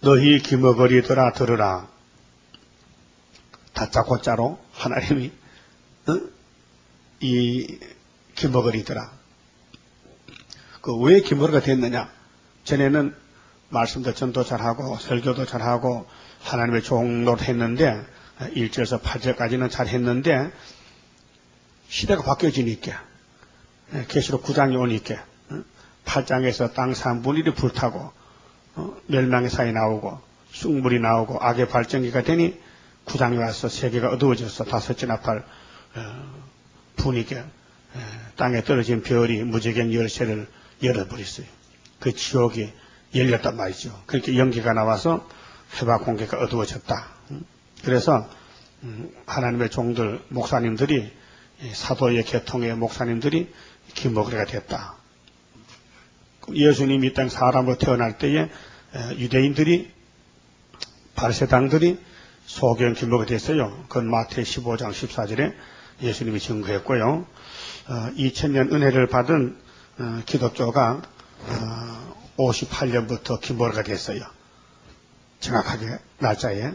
너희 기머거리들아 들으라. 다짜고짜로 하나님이 이 기머거리더라. 왜 기머거리가 됐느냐? 전에는 말씀도 전도 잘하고 설교도 잘하고 하나님의 종로를 했는데 1절에서 8절까지는 잘했는데 시대가 바뀌어지니까 계시록 9장이 오니까 8장에서 땅 3분의 1이 불타고 멸망의 사이 나오고 쑥물이 나오고 악의 발전기가 되니 9장에 와서 세계가 어두워져서 다섯째 나팔 분위기에 땅에 떨어진 별이 무지개 열쇠를 열어버렸어요. 그 지옥이 열렸단 말이죠. 그렇게 연기가 나와서 해바 공기가 어두워졌다. 그래서 하나님의 종들 목사님들이 사도의 계통의 목사님들이 기머거리가 됐다. 예수님이 이 땅 사람으로 태어날 때에 유대인들이 바리새당들이 소경 기머가 됐어요. 그건 마태 15장 14절에 예수님이 증거했고요. 2000년 은혜를 받은 기독교가 58년부터 기머가 됐어요. 정확하게 날짜에.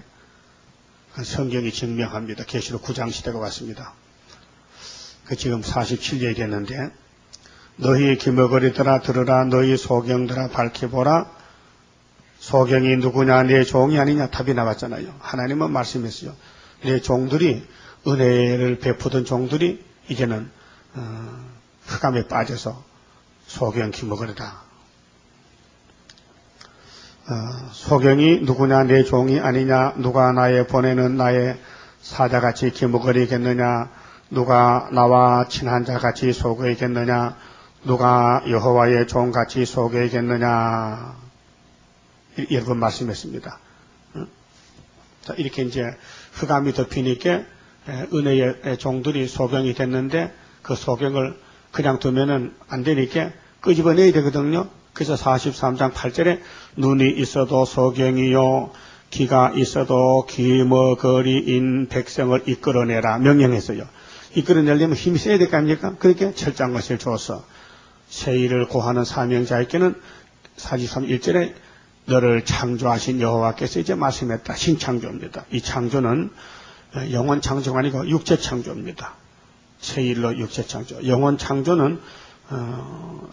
성경이 증명합니다. 계시록 9장 시대가 왔습니다. 지금 47년이 됐는데 너희 기머거리들아 들으라 너희 소경들아 밝혀보라. 소경이 누구냐 내 종이 아니냐 답이 나왔잖아요. 하나님은 말씀했어요. 내 종들이 은혜를 베푸던 종들이 이제는 흑암에 빠져서 소경 기머거리다. 소경이 누구냐 내 종이 아니냐 누가 나의 보내는 나의 사자같이 기머거리겠느냐 누가 나와 친한 자같이 속이겠느냐 누가 여호와의 종같이 속이겠느냐 여러 번 말씀했습니다. 자, 이렇게 이제 흑암이 덮이니까 은혜의 종들이 소경이 됐는데 그 소경을 그냥 두면은 안 되니까 끄집어내야 되거든요. 그래서 43장 8절에 눈이 있어도 소경이요 귀가 있어도 기머거리인 백성을 이끌어내라 명령했어요. 이끌어내려면 힘이 세야 될 거 아닙니까? 그렇게 철저한 것을 줘서 세일을 고하는 사명자에게는 43, 1절에 너를 창조하신 여호와께서 이제 말씀했다. 신창조입니다. 이 창조는 영원 창조가 아니고 육체 창조입니다. 세일로 육체 창조. 영원 창조는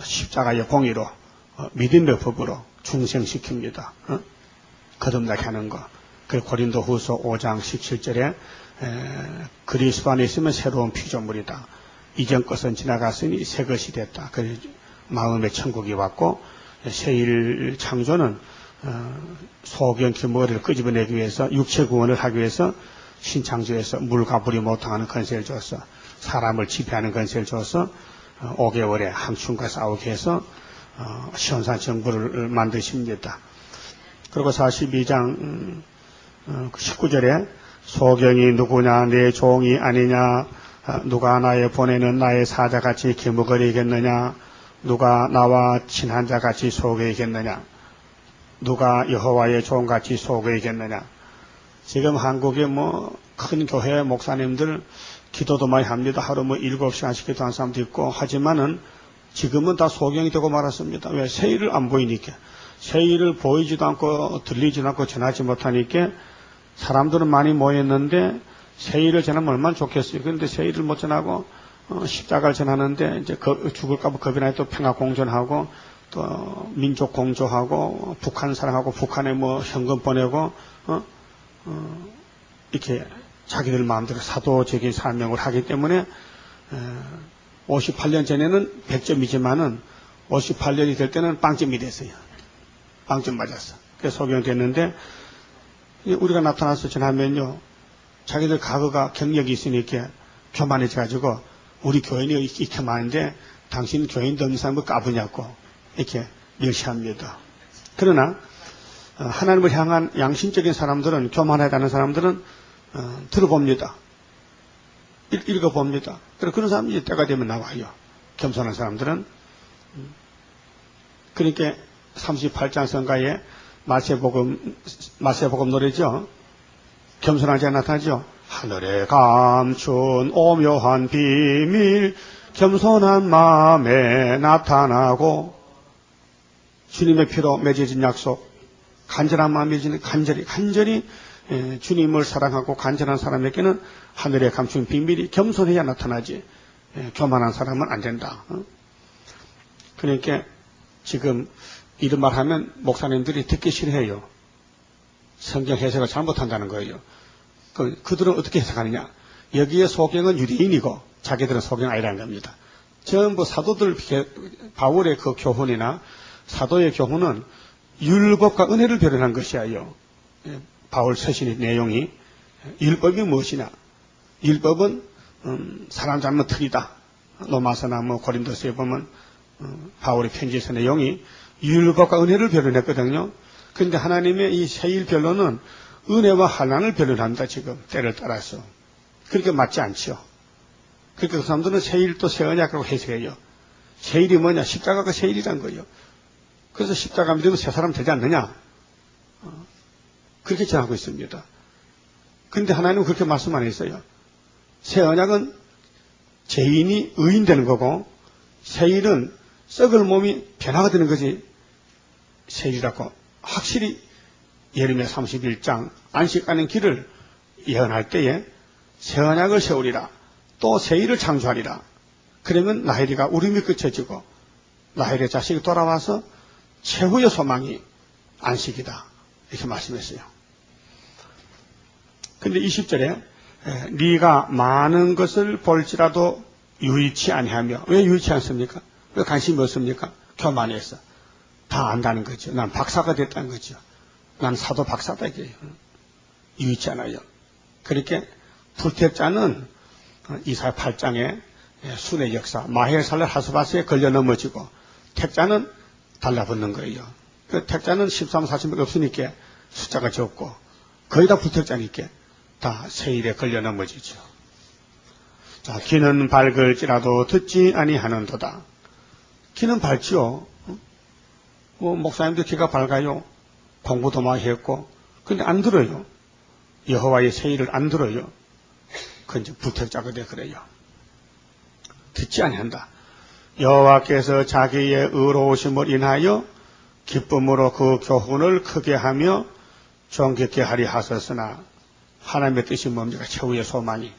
십자가의 공의로 믿음의 법으로 중생시킵니다. 거듭나게 하는 거. 그 고린도 후서 5장 17절에 그리스도 안에 있으면 새로운 피조물이다. 이전 것은 지나갔으니 새 것이 됐다. 그 마음의 천국이 왔고 세일 창조는 소경 기머거리를 끄집어내기 위해서 육체 구원을 하기 위해서 신창조에서 물과 불이 못당하는 건세를 줘서 사람을 지배하는 건세를 줘서 5개월에 함춘과 싸우게 해서 시온산 정부를 만드십니다. 그리고 42장 19절에 소경이 누구냐 내 종이 아니냐 누가 나의 보내는 나의 사자같이 기머거리겠느냐 누가 나와 친한 자같이 속이겠느냐 누가 여호와의 종같이 속이겠느냐. 지금 한국에 큰 교회 목사님들 기도도 많이 합니다. 하루 7시간씩 기도하는 사람도 있고 하지만은 지금은 다 소경이 되고 말았습니다. 왜? 세일을 안 보이니까. 세일을 보이지도 않고 들리지도 않고 전하지 못하니까 사람들은 많이 모였는데 세일을 전하면 얼마나 좋겠어요. 그런데 세일을 못 전하고 십자가를 전하는데 이제 죽을까봐 겁이 나요. 또 평화공존하고 또 민족공조하고 북한 사랑하고 북한에 현금 보내고 이렇게 자기들 마음대로 사도적인 사명을 하기 때문에 58년 전에는 100점이지만은 58년이 될 때는 빵점이 됐어요. 빵점 맞았어. 그래서 소경됐는데 우리가 나타나서 전하면요. 자기들 과거가 경력이 있으니까 교만해져가지고 우리 교인이 이렇게 많은데 당신 교인도 없는 사람을 까부냐고 이렇게 멸시합니다. 그러나 하나님을 향한 양심적인 사람들은 교만하다는 사람들은 들어봅니다. 읽어봅니다. 그런 사람이 때가 되면 나와요. 겸손한 사람들은. 그러니까 38장 성가에 마세복음 노래죠. 겸손한 자가 나타나죠. 하늘에 감춘 오묘한 비밀 겸손한 마음에 나타나고 주님의 피로 맺어진 약속 간절한 마음이 맺어진 간절히 주님을 사랑하고 간절한 사람에게는 하늘에 감춘 비밀이 겸손해야 나타나지 교만한 사람은 안 된다. 그러니까 지금 이런 말 하면 목사님들이 듣기 싫어해요. 성경 해석을 잘못한다는 거예요. 그들은 어떻게 해석하느냐. 여기에 소경은 유대인이고 자기들은 소경 아니라는 겁니다. 전부 사도들 바울의 그 교훈이나 사도의 교훈은 율법과 은혜를 변현한 것이에요. 바울 서신의 내용이 율법이 무엇이냐. 율법은 사람 잡는 틀이다. 로마서나 고린도서에 보면 바울의 편지에서 내용이 율법과 은혜를 변현했거든요. 그런데 하나님의 이 세일 변론은 은혜와 환난을 변론합니다. 지금 때를 따라서. 그렇게 맞지 않죠. 그러니까 그 사람들은 세일도 새 언약이라고 해석해요. 세일이 뭐냐? 십자가가 세일이란 거예요. 그래서 십자가 믿으면 새 사람 되지 않느냐? 그렇게 전하고 있습니다. 그런데 하나님은 그렇게 말씀 안 했어요. 새 언약은 죄인이 의인 되는 거고, 세일은 썩을 몸이 변화가 되는 거지. 세일이라고 확실히 예레미야 31장 안식하는 길을 예언할 때에 새 언약을 세우리라, 또 세일을 창조하리라. 그러면 라헬이가 울음이 그쳐지고 라헬의 자식이 돌아와서 최후의 소망이 안식이다, 이렇게 말씀했어요. 근데 20절에 네가 많은 것을 볼지라도 유의치 아니하며, 왜 유의치 않습니까? 왜 관심이 없습니까? 교만해서. 다 안다는 거죠. 난 박사가 됐다는 거죠. 난 사도 박사다, 이게. 유의치 않아요. 그렇게 불택자는 이사야 8장에 순의 역사, 마헬살레 하스바스에 걸려 넘어지고, 택자는 달라붙는 거예요. 그 택자는 13, 40밖에 없으니까 숫자가 적고, 거의 다 불택자니까 다 세일에 걸려 넘어지죠. 자, 귀는 밝을지라도 듣지 아니하는도다. 귀는 밝지요. 목사님도 귀가 밝아요. 공부도 많이 했고. 근데 안 들어요. 여호와의 세일을 안 들어요. 그건 이제 불택자가 돼 그래요. 듣지 아니한다. 여호와께서 자기의 의로우심을 인하여 기쁨으로 그 교훈을 크게 하며 존귀케 하리 하셨으나, 하나님의 뜻이 뭡니까? 최후의 소망이.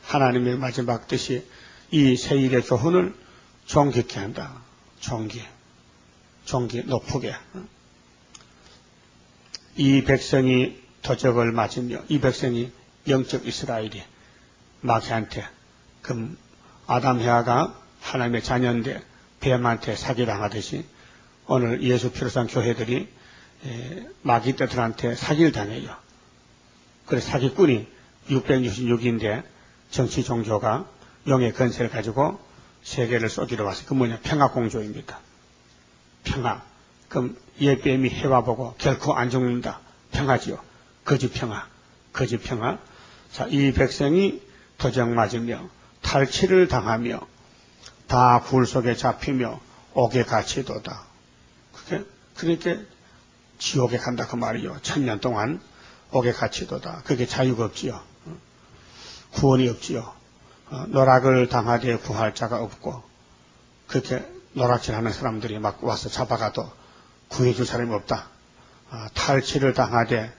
하나님의 마지막 뜻이 이 세일의 교훈을 존귀케 한다. 존귀 높게. 이 백성이 도적을 맞으며, 이 백성이 영적 이스라엘이 마귀한테, 그럼 아담 헤아가 하나님의 자녀인데 뱀한테 사기당하듯이 오늘 예수 피로 산 교회들이 마귀 떼들한테 사기를 당해요. 그래서 사기꾼이 666인데 정치 종교가 영의 건세를 가지고 세계를 쏘기로 와서, 그 뭐냐? 평화공조입니다. 평화. 그럼 예뱀이 해와 보고 결코 안 죽는다. 평화지요. 거짓평화. 자, 이 백성이 도적 맞으며 탈취를 당하며 다 굴 속에 잡히며 옥에 갇히도다. 그러니까 지옥에 간다 그 말이요. 1000년 동안 옥에 갇히도다. 그게 자유가 없지요. 구원이 없지요. 노락을 당하되 구할 자가 없고, 그렇게 노락질하는 사람들이 막 와서 잡아가도 구해줄 사람이 없다. 탈취를 당하되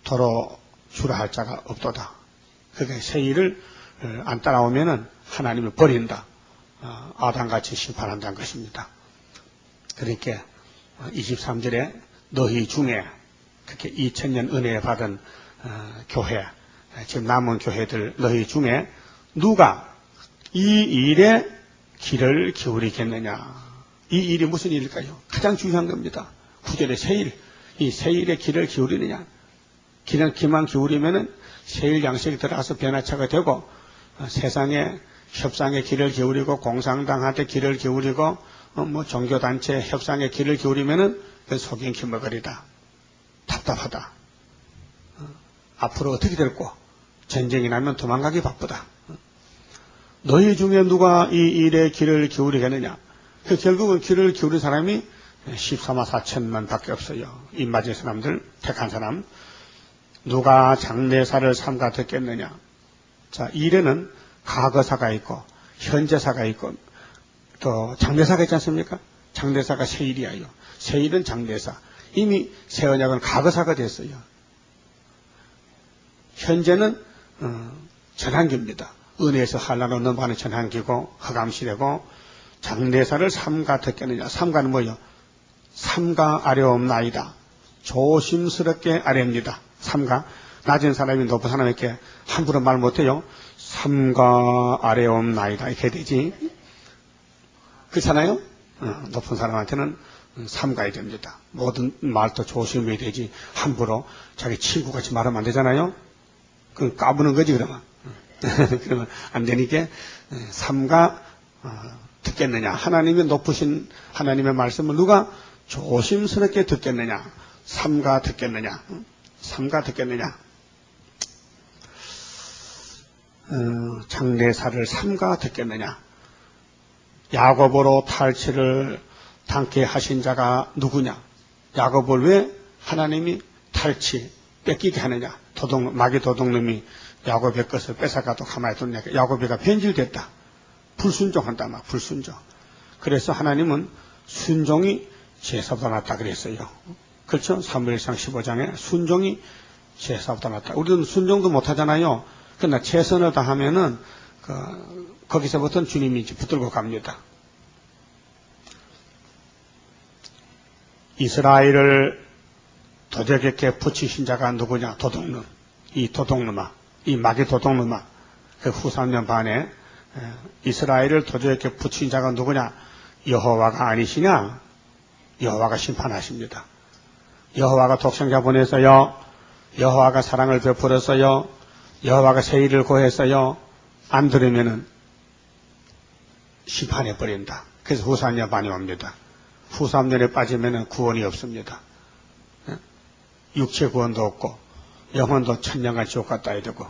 도로 주라 할 자가 없도다. 그게 세일을 안 따라오면은 하나님을 버린다. 아담같이 심판한다는 것입니다. 그러니까 23절에 너희 중에, 그렇게 2000년 은혜 받은 교회, 지금 남은 교회들 너희 중에 누가 이 일에 귀를 기울이겠느냐. 이 일이 무슨 일일까요? 가장 중요한 겁니다. 9절의 세일, 이 세일에 귀를 기울이느냐. 귀만 기울이면은 세일 양식이 들어가서 변화차가 되고, 세상에 협상에 귀를 기울이고, 공상당한테 귀를 기울이고, 종교단체 협상에 귀를 기울이면은 그 속인 기머거리다. 답답하다. 앞으로 어떻게 될꼬? 전쟁이 나면 도망가기 바쁘다. 너희 중에 누가 이 일에 귀를 기울이겠느냐? 결국은 귀를 기울인 사람이 14만 4천만 밖에 없어요. 입 맞은 사람들, 택한 사람. 누가 장례사를 삼가 듣겠느냐? 자, 일에는 과거사가 있고, 현재사가 있고, 또 장례사가 있지 않습니까? 장례사가 세일이에요. 세일은 장례사. 이미 새 언약은 과거사가 됐어요. 현재는 전환기입니다. 은혜에서 한란으로 넘어가는 전환기고 허감시되고, 장례사를 삼가 듣겠느냐. 삼가는 뭐예요? 삼가 아뢰옵나이다. 조심스럽게 아뢰옵니다. 삼가. 낮은 사람이 높은 사람에게 함부로 말 못해요. 삼가 아뢰옵나이다. 이렇게 되지. 그렇잖아요? 높은 사람한테는 삼가야 됩니다. 모든 말도 조심해야 되지. 함부로 자기 친구같이 말하면 안 되잖아요? 그건 까부는 거지, 그러면. 그러면 안 되니까 삼가 듣겠느냐. 하나님의 높으신 하나님의 말씀을 누가 조심스럽게 듣겠느냐. 삼가 듣겠느냐. 삼가 듣겠느냐. 장례사를 삼가 듣겠느냐? 야곱으로 탈취를 당케 하신 자가 누구냐? 야곱을 왜 하나님이 탈취, 뺏기게 하느냐? 마귀 도둑놈이 야곱의 것을 뺏어가도 가만히 두느냐? 야곱이가 변질됐다. 불순종한다, 막 불순종. 그래서 하나님은 순종이 제사보다 낫다 그랬어요. 그렇죠? 사무엘상 15장에 순종이 제사보다 낫다. 우리는 순종도 못하잖아요. 그러나 최선을 다하면은 거기서부터는 주님이 이제 붙들고 갑니다. 이스라엘을 도적에게 붙이신 자가 누구냐? 도둑놈. 이 도둑놈아, 이 마귀 도둑놈아. 그 후 3년 반에 이스라엘을 도적에게 붙인 자가 누구냐? 여호와가 아니시냐? 여호와가 심판하십니다. 여호와가 독생자 보내서요. 여호와가 사랑을 베풀었어요. 여호와가 세일을 고했어요. 안 들으면은 심판해 버린다. 그래서 후 3년 반이 옵니다. 후 3년에 빠지면은 구원이 없습니다. 육체 구원도 없고 영혼도 천년간 지옥 갔다 해야 되고.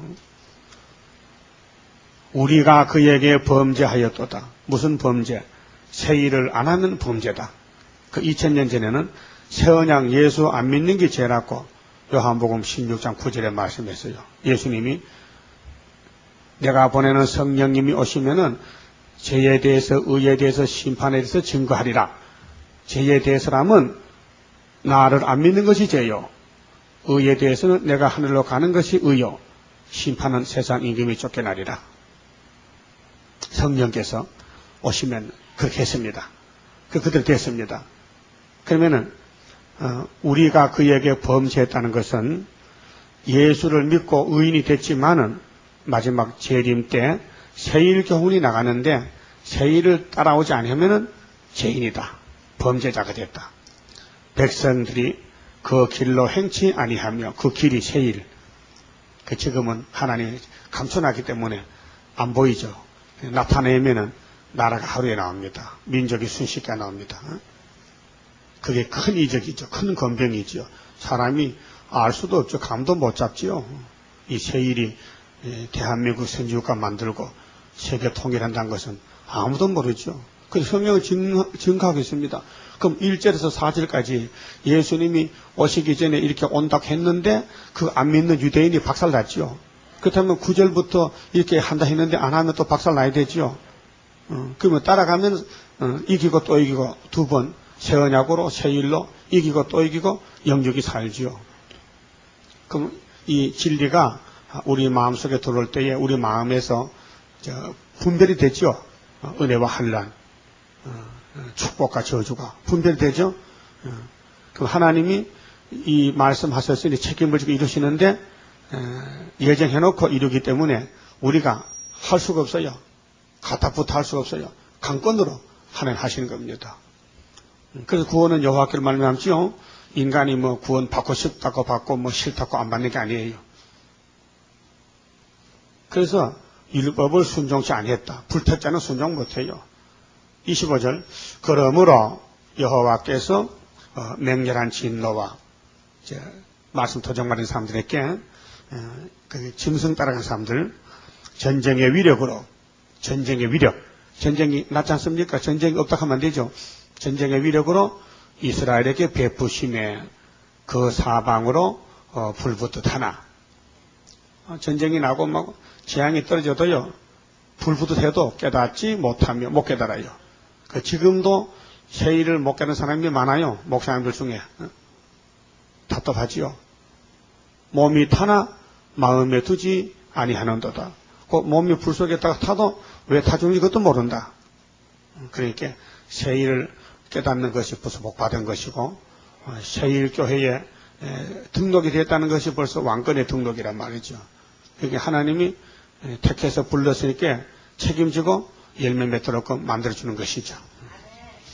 우리가 그에게 범죄하였도다. 무슨 범죄? 세일을 안 하는 범죄다. 그 2000년 전에는 새언양 예수 안 믿는 게 죄라고 요한복음 16장 9절에 말씀했어요. 예수님이 내가 보내는 성령님이 오시면은 죄에 대해서, 의에 대해서, 심판에 대해서 증거하리라. 죄에 대해서라면 나를 안 믿는 것이 죄요. 의에 대해서는 내가 하늘로 가는 것이 의요. 심판은 세상 임금이 쫓겨나리라. 성령께서 오시면 그렇게 했습니다. 그대로 됐습니다. 그러면은 우리가 그에게 범죄했다는 것은 예수를 믿고 의인이 됐지만은 마지막 재림 때 세일 교훈이 나가는데 세일을 따라오지 않으면은 죄인이다. 범죄자가 됐다. 백성들이 그 길로 행치 아니하며 그 길이 세일. 그 지금은 하나님이 감춰놨기 때문에 안 보이죠. 나타내면은 나라가 하루에 나옵니다. 민족이 순식간에 나옵니다. 그게 큰 이적이죠. 큰 건병이죠. 사람이 알 수도 없죠. 감도 못 잡지요. 이 세일이 대한민국 선지국가 만들고 세계 통일한다는 것은 아무도 모르죠. 그래서 성경을 증거하고 있습니다. 그럼 1절에서 4절까지 예수님이 오시기 전에 이렇게 온다고 했는데 그 안 믿는 유대인이 박살났죠. 그렇다면 9절부터 이렇게 한다 했는데 안 하면 또 박살나야 되죠. 그러면 따라가면 이기고 또 이기고 두 번 새 언약으로 세일로 이기고 또 이기고 영육이 살지요. 그럼 이 진리가 우리 마음속에 들어올 때에 우리 마음에서 분별이 되죠. 은혜와 환난, 축복과 저주가 분별이 되죠. 그럼 하나님이 이 말씀하셨으니 책임을 지고 이루시는데 예정해놓고 이루기 때문에 우리가 할 수가 없어요. 가타부터 할 수가 없어요. 강권으로 하나님 하시는 겁니다. 그래서 구원은 여호와께로 말미암지요. 인간이 뭐 구원 받고 싶다고 받고 뭐 싫다고 안 받는 게 아니에요. 그래서 율법을 순종치 아니했다. 불택자는 순종 못해요. 25절 그러므로 여호와께서 맹렬한 진노와 말씀 도적맞은 사람들에게 그 짐승 따라간 사람들 전쟁의 위력으로 전쟁의 위력 전쟁이 낫지 않습니까? 전쟁이 없다 하면 안 되죠. 전쟁의 위력으로 이스라엘에게 베푸심에 그 사방으로 불붙듯 하나 전쟁이 나고 막 재앙이 떨어져도요 불붙듯 해도 깨닫지 못하며 못 깨달아요. 지금도 세일을 못 깨는 사람이 많아요. 목사님들 중에 답답하지요. 몸이 타나 마음에 두지 아니하는도다. 그 몸이 불 속에다가 타도 왜 타주는지 그것도 모른다. 그러니까 세일을 깨닫는 것이 벌써 복받은 것이고 세일교회에 등록이 됐다는 것이 벌써 왕권의 등록이란 말이죠. 그게 하나님이 택해서 불렀으니까 책임지고 열매 맺도록 만들어주는 것이죠.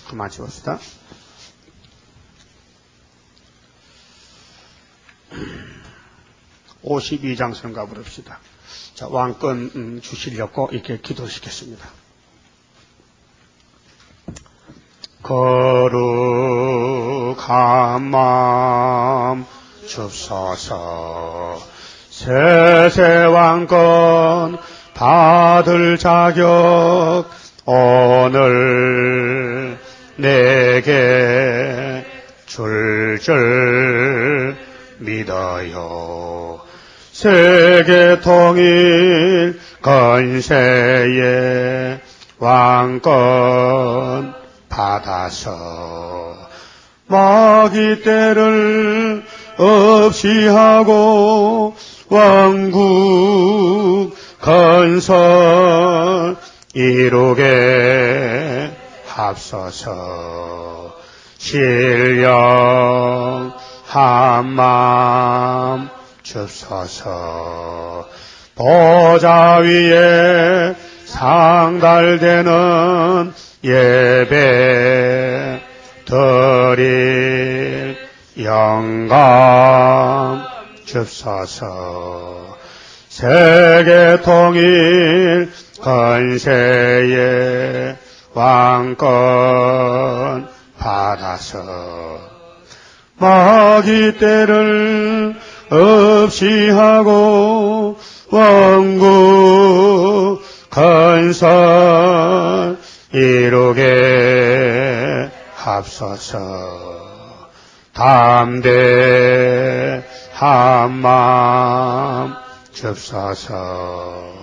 그만 지봅시다. (52장) 성가 부릅시다. 자, 왕권 주시려고 이렇게 기도시켰습니다. 거룩한 마음 줍소서 세세 왕권 받을 자격 오늘 내게 줄 믿어요. 세계 통일 건세의 왕권 받아서 마귀 때를 없이 하고 왕국 건설 이루게 합소서. 신령 한마음 줍소서. 보좌 위에 상달되는 예배 드릴 영광 줍소서. 세계 통일 건세의 왕권 받아서 마귀 때를 없이 하고 왕국 건설 이루게 합소서. 담대한 마음 줍소서.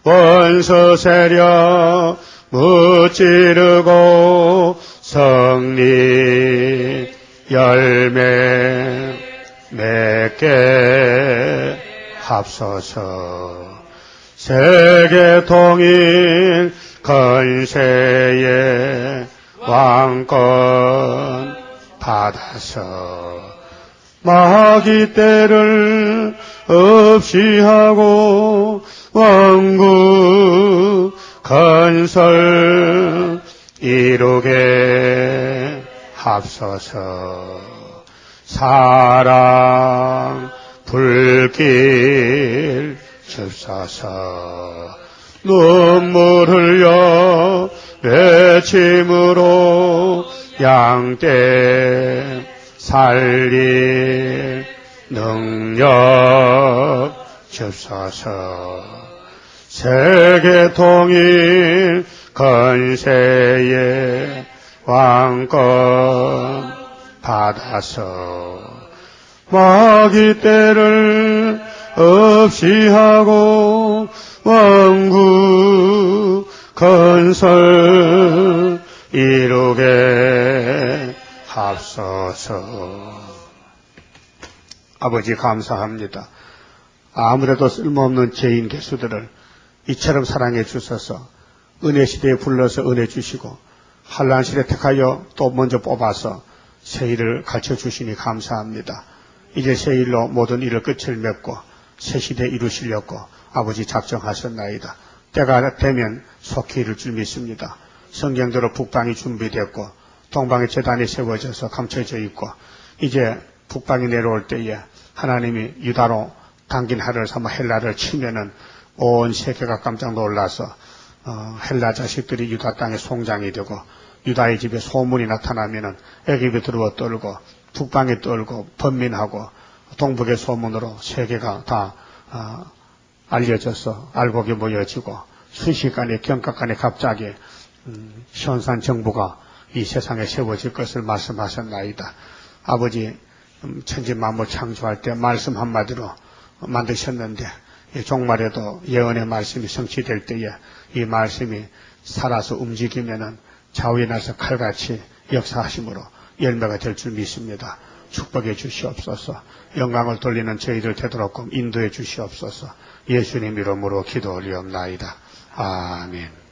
원수 세력 무찌르고 성리 열매 맺게 합소서. 세계 통일 건세의 왕권 받아서 마귀 때를 없이 하고 왕국 건설 이루게 합소서. 사랑 불길 줍소서. 눈물 흘려 외침으로 양떼 살릴 능력 줍소서. 세계 통일 건세의 왕권 받아서 마귀 때를 없이 하고 왕국 건설 이루게 합소서. 아버지 감사합니다. 아무래도 쓸모없는 죄인 개수들을 이처럼 사랑해 주셔서 은혜 시대에 불러서 은혜 주시고 환난 시대에 택하여 또 먼저 뽑아서 새 일을 가르쳐 주시니 감사합니다. 이제 새 일로 모든 일을 끝을 맺고 새 시대에 이루시려고 아버지 작정하셨나이다. 때가 되면 속히 이룰 줄 믿습니다. 성경대로 북방이 준비됐고 동방의 제단이 세워져서 감춰져 있고 이제 북방이 내려올 때에 하나님이 유다로 당긴 하루를 삼아 헬라를 치면은 온 세계가 깜짝 놀라서 헬라 자식들이 유다 땅에 송장이 되고 유다의 집에 소문이 나타나면은 애굽에 들어와 떨고 북방에 떨고 번민하고 동북의 소문으로 세계가 다 알려져서 알곡이 모여지고 순식간에 경각간에 갑자기 현산 정부가 이 세상에 세워질 것을 말씀하셨나이다. 아버지 천지 만물 창조할 때 말씀 한마디로 만드셨는데 종말에도 예언의 말씀이 성취될 때에 이 말씀이 살아서 움직이면은 좌우에 나서 칼같이 역사하심으로 열매가 될 줄 믿습니다. 축복해 주시옵소서. 영광을 돌리는 저희들 되도록끔 인도해 주시옵소서. 예수님 이름으로 기도 올리옵나이다. 아멘.